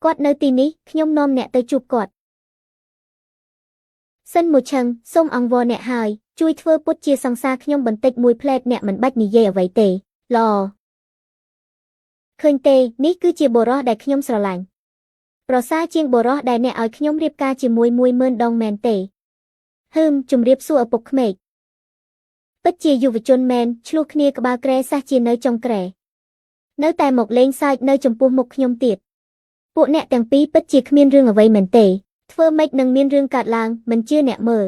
គាត់នៅទីនេះខ្ញុំនាំអ្នកទៅជួបគាត់សិនមួយឆឹងសូមអង្វរអ្នកហើយជួយធ្វើពុតជាសង្សារខ្ញុំបន្តិចមួយផ្លែតអ្នកមិនបាច់និយាយអ្វីទេល្អឃើញទេនេះគឺជាបុរសដែលខ្ញុំស្រឡាញ់ប្រសើរជាងបុរសដែលអ្នកឲ្យខ្ញុំរៀបការជាមួយ10000ដងមែនទេជំរាបសួរឪពុកក្មេកពិតជាយុវជនមែនឆ្លោះគ្នាក្បាលក្រែសះជានៅចុងក្រែនៅតែមកលេងសើចនៅចំពោះមុខខ្ញុំទៀតពួកអ្នកទាំងពីរពិតជាគ្មានរឿងអ្វីមែនទេធ្វើម៉េចនឹងមានរឿងកើតឡើងមិនជឿអ្នកមើល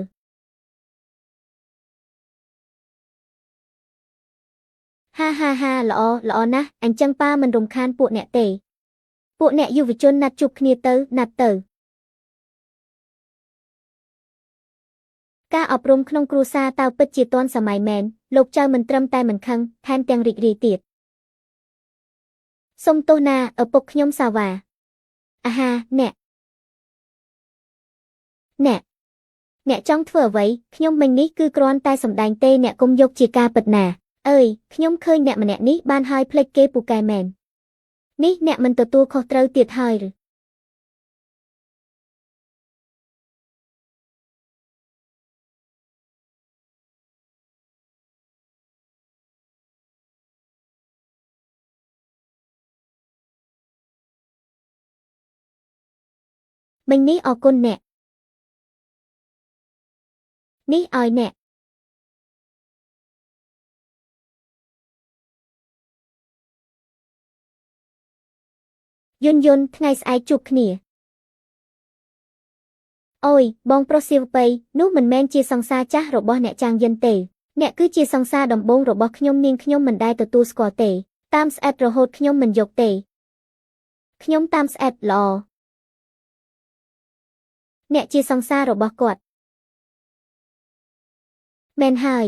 ហាល្អណាស់អញ្ចឹងប៉ាមិនរំខានពួកអ្នកទេពួកអ្នកយុវជនណាត់ជួបគ្នាទៅណាត់ទៅការអប់រំក្នុងគ្រួសារតើពិតជាទាន់សម័យមែនលោកចៅមិនត្រឹមតែមិនខឹងថែមទាំងរីករាយទៀតសុំទោសណាឪពុកខ្ញុំសាវ៉ាអាហាអ្នកចង់ធ្វើអ្វីខ្ញុំមិញនេះគឺគ្រាន់តែសម្ដែងទេអ្នកកុំយកជាការពិតណាអើយខ្ញុំឃើញអ្នកម្នាក់នេះបានហើយភ្លេចគេពូកែមែននេះអ្នកមិនទទួលខុសត្រូវទៀតហើយឬមិញនេះអរគុណអ្នកនេះឲ្យអ្នកយន្តថ្ងៃស្អែកជួបគ្នាអូយបងប្រុសសៀវប៉ីនោះមិនមែនជាសង្សារចាស់របស់អ្នកចាងយិនទេអ្នកគឺជាសង្សារដំបូងរបស់ខ្ញុំនាងខ្ញុំមិនដែលទទួលស្គាល់ទេតាមស្អិតរហូតខ្ញុំមិនយកទេខ្ញុំតាមស្អិតល្អអ្នកជាសង្សាររបស់គាត់មែនហើយ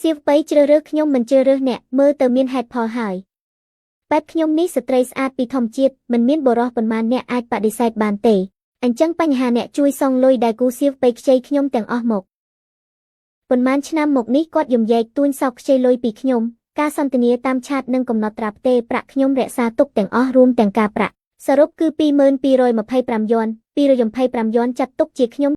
សៀវប៉ីជ្រើសរើសខ្ញុំមិនជ្រើសរើសអ្នកមើលទៅមានហេតុផលហើយបែបខ្ញុំនេះស្ត្រីស្អាតពីធម្មជាតិមិនមានបុរសប៉ុន្មានអ្នកអាចបដិសេធបានទេអញ្ចឹងបញ្ហាអ្នកជួយសងលុយដែលគូសៀវប៉ីខ្ចីខ្ញុំទាំងអស់មកប៉ុន្មានឆ្នាំមកនេះគាត់យំយ៉ែកទួញសោកខ្ចីលុយពីខ្ញុំការសន្ទនាតាមឆាតនិងកំណត់ត្រាផ្ទេរប្រាក់ខ្ញុំរក្សាទុកទាំងអស់រួមទាំងការប្រាក់សរុបគឺ2225 យន់225 យន់ចាត់ទុកជាខ្ញុំ